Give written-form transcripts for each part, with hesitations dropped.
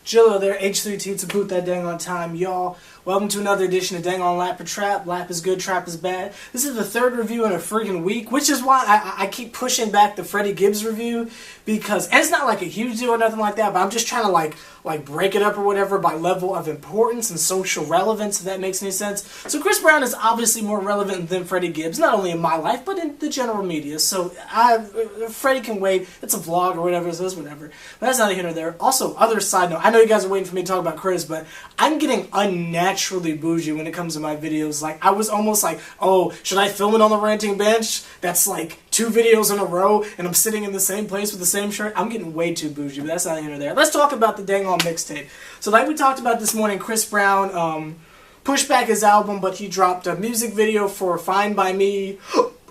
Jillo there, H+III+T to boot that dang on time, y'all. Welcome to another edition of Dang on Lap or Trap. Lap is good, trap is bad. This is the third review in a friggin' week, which is why I keep pushing back the Freddie Gibbs review, because, and it's not like a huge deal or nothing like that, but I'm just trying to like break it up or whatever by level of importance and social relevance, if that makes any sense. So Chris Brown is obviously more relevant than Freddie Gibbs, not only in my life, but in the general media. So Freddie can wait. It's a vlog or whatever, so it's whatever. But that's neither here nor there. Also, other side note, I know you guys are waiting for me to talk about Chris, but I'm getting unnaturally bougie when it comes to my videos. Like, I was almost like, oh, should I film it on the ranting bench? That's like 2 videos in a row, and I'm sitting in the same place with the same shirt. I'm getting way too bougie, but that's neither here nor there. Let's talk about the dang on mixtape. So like we talked about this morning, Chris Brown pushed back his album, but he dropped a music video for Fine By Me,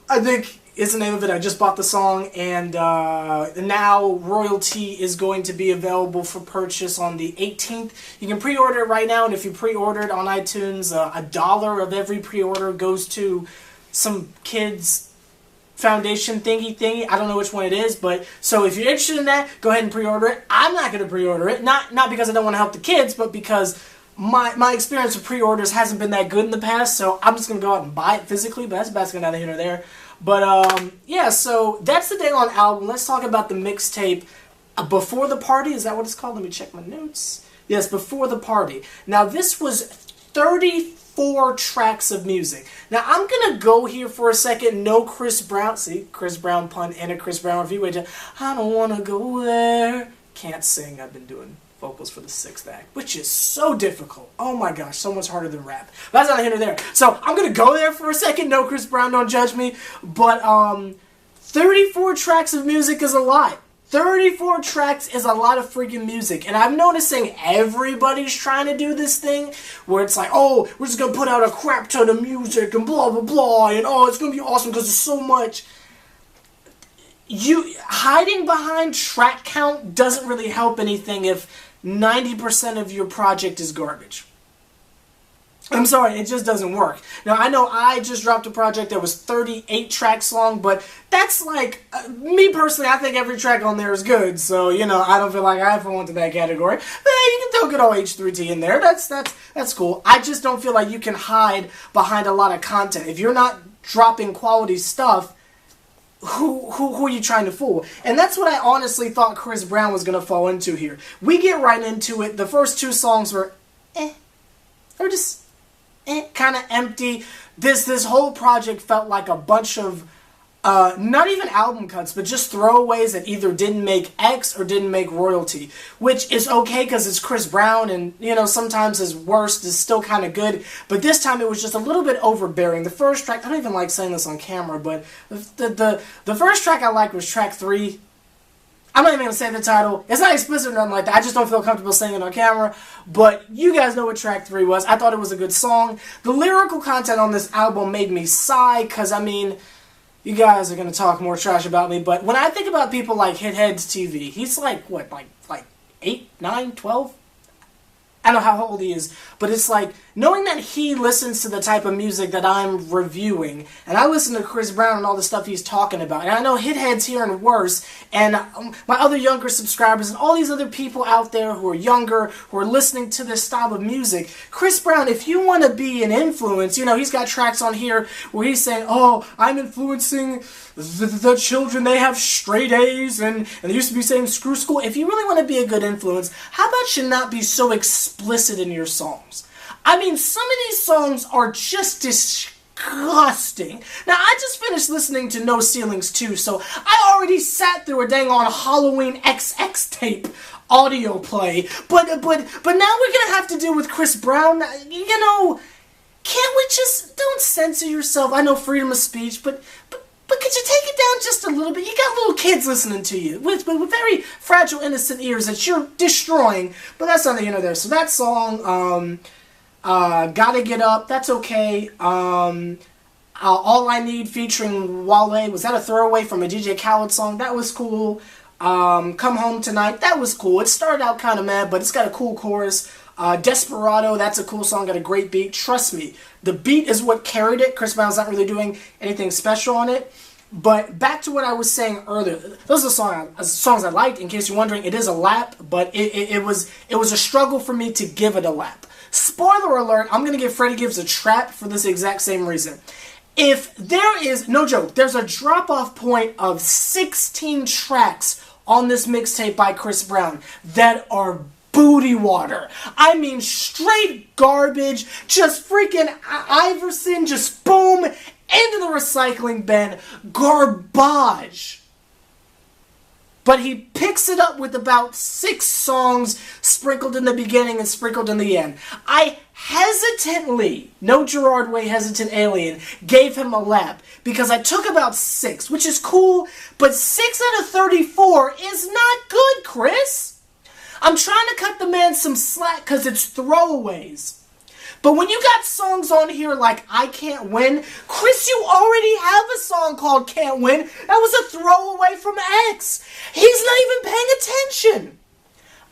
I think is the name of it. I just bought the song, and now Royalty is going to be available for purchase on the 18th. You can pre-order it right now, and if you pre-order it on iTunes, $1 of every pre-order goes to some kids' foundation thingy. I don't know which one it is, but so if you're interested in that, go ahead and pre-order it. I'm not going to pre-order it, not because I don't want to help the kids, but because my experience with pre-orders hasn't been that good in the past, so I'm just going to go out and buy it physically, but that's basically neither here nor there. But, yeah, so that's the Dang On album. Let's talk about the mixtape Before the Party. Is that what it's called? Let me check my notes. Yes, Before the Party. Now, this was 34 tracks of music. Now, I'm going to go here for a second. No Chris Brown. See, Chris Brown pun and a Chris Brown review. I don't want to go there. Can't sing. I've been doing vocals for the 6th act, which is so difficult. Oh my gosh, so much harder than rap. But that's not here nor there. So I'm going to go there for a second. No, Chris Brown, don't judge me. But 34 tracks of music is a lot. 34 tracks is a lot of freaking music. And I'm noticing everybody's trying to do this thing where it's like, oh, we're just going to put out a crap ton of music and blah, blah, blah. And oh, it's going to be awesome because there's so much. Hiding behind track count doesn't really help anything if 90% of your project is garbage. I'm sorry, it just doesn't work. Now, I know I just dropped a project that was 38 tracks long, but that's like, me personally, I think every track on there is good, so, you know, I don't feel like I fall into that category. But hey, you can throw good old H+III+T in there, that's cool. I just don't feel like you can hide behind a lot of content. If you're not dropping quality stuff, who are you trying to fool? And that's what I honestly thought Chris Brown was going to fall into here. We get right into it. The first 2 songs were They were just kind of empty. This whole project felt like a bunch of not even album cuts, but just throwaways that either didn't make X or didn't make Royalty, which is okay because it's Chris Brown, and you know, sometimes his worst is still kind of good, but this time it was just a little bit overbearing. The first track, I don't even like saying this on camera, but the first track I liked was track 3. I'm not even going to say the title. It's not explicit or nothing like that. I just don't feel comfortable saying it on camera. But you guys know what track 3 was. I thought it was a good song. The lyrical content on this album made me sigh because, I mean, you guys are going to talk more trash about me, but when I think about people like Hitheads TV, he's like, what, like 8, 9, 12? I don't know how old he is, but it's like, knowing that he listens to the type of music that I'm reviewing, and I listen to Chris Brown and all the stuff he's talking about, and I know Hithead's hearing worse, and my other younger subscribers, and all these other people out there who are younger, who are listening to this style of music, Chris Brown, if you want to be an influence, you know, he's got tracks on here where he's saying, oh, I'm influencing the children, they have straight A's, and they used to be saying screw school. If you really want to be a good influence, how about you not be so explicit in your songs? I mean, some of these songs are just disgusting. Now, I just finished listening to No Ceilings 2, so I already sat through a dang on Halloween XX tape audio play, but now we're gonna have to deal with Chris Brown. You know, can't we just, don't censor yourself? I know freedom of speech, but could you take it down just a little bit? You got little kids listening to you with very fragile, innocent ears that you're destroying. But that's neither here nor there. So that song, Gotta Get Up, that's okay. All I Need featuring Wale, was that a throwaway from a DJ Khaled song? That was cool. Come Home Tonight, that was cool. It started out kind of mad, but it's got a cool chorus. Desperado, that's a cool song, got a great beat. Trust me, the beat is what carried it. Chris Brown's not really doing anything special on it. But back to what I was saying earlier. Those are songs I liked. In case you're wondering, it is a lap, but it was a struggle for me to give it a lap. Spoiler alert, I'm going to give Freddie Gibbs a trap for this exact same reason. If there is, no joke, there's a drop-off point of 16 tracks on this mixtape by Chris Brown that are booty water. I mean, straight garbage, just freaking Iverson, just boom, into the recycling bin, garbage. But he picks it up with about 6 songs sprinkled in the beginning and sprinkled in the end. I hesitantly, no Gerard Way hesitant alien, gave him a lap because I took about 6, which is cool, but 6 out of 34 is not good, Chris. I'm trying to cut the man some slack because it's throwaways. But when you got songs on here like I Can't Win, Chris, you already have a song called Can't Win. That was a throwaway from X. He's not even paying attention.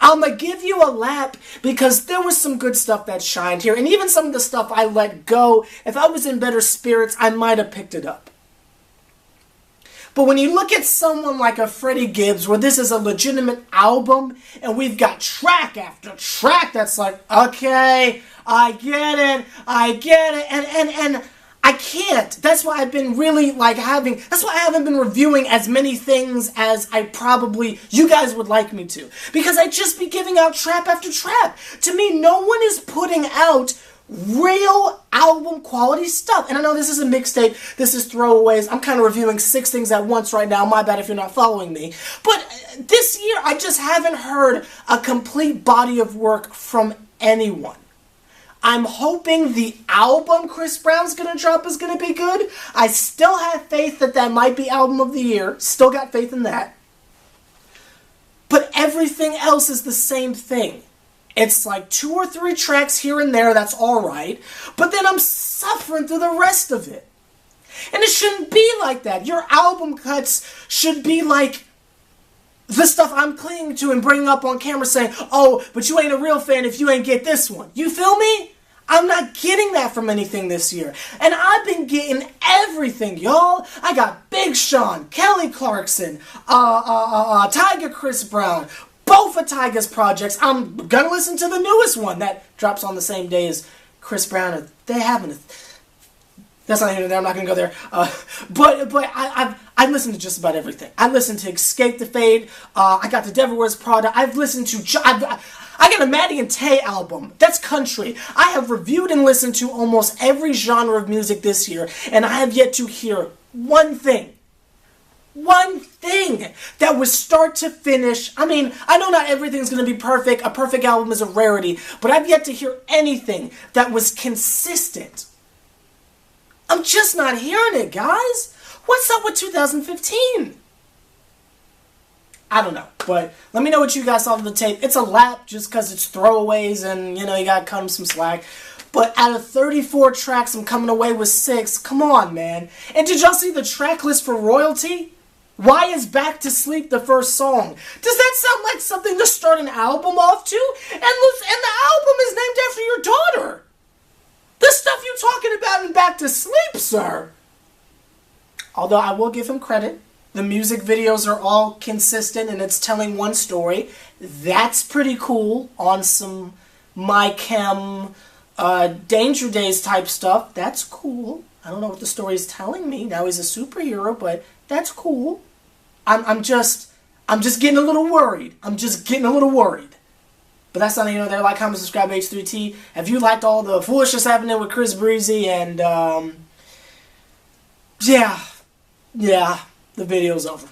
I'm going to give you a lap because there was some good stuff that shined here. And even some of the stuff I let go, if I was in better spirits, I might have picked it up. But when you look at someone like a Freddie Gibbs, where this is a legitimate album, and we've got track after track that's like, okay, I get it, and I can't. That's why I've been really that's why I haven't been reviewing as many things as you guys would like me to. Because I just be giving out trap after trap. To me, no one is putting out real album quality stuff. And I know this is a mixtape, this is throwaways. I'm kind of reviewing 6 things at once right now. My bad if you're not following me. But this year, I just haven't heard a complete body of work from anyone. I'm hoping the album Chris Brown's going to drop is going to be good. I still have faith that might be album of the year. Still got faith in that. But everything else is the same thing. It's like 2 or 3 tracks here and there, that's alright. But then I'm suffering through the rest of it. And it shouldn't be like that. Your album cuts should be like the stuff I'm clinging to and bringing up on camera saying, oh, but you ain't a real fan if you ain't get this one. You feel me? I'm not getting that from anything this year. And I've been getting everything, y'all. I got Big Sean, Kelly Clarkson, Tyga Chris Brown, both of Tyga's projects. I'm going to listen to the newest one that drops on the same day as Chris Brown. They haven't. That's not even there. I'm not going to go there. But I've listened to just about everything. I listened to Escape the Fade. I got the Devil Wears Prada. I've listened to... I got a Maddie and Tay album. That's country. I have reviewed and listened to almost every genre of music this year. And I have yet to hear one thing that was start to finish. I mean, I know not everything's going to be perfect. A perfect album is a rarity. But I've yet to hear anything that was consistent. I'm just not hearing it, guys. What's up with 2015? I don't know. But let me know what you guys thought of the tape. It's a lap just because it's throwaways and, you got to cut them some slack. But out of 34 tracks, I'm coming away with 6. Come on, man. And did y'all see the track list for Royalty? Why is Back to Sleep the first song? Does that sound like something to start an album off to? And the album is named after your daughter. The stuff you talking about in Back to Sleep, sir. Although I will give him credit. The music videos are all consistent and it's telling one story. That's pretty cool on some My Chem Danger Days type stuff. That's cool. I don't know what the story is telling me. Now he's a superhero, but that's cool. I'm just getting a little worried. But that's not even there. Like, comment, subscribe, H+III+T. Have you liked all the foolishness happening with Chris Breezy? And, yeah, the video's over.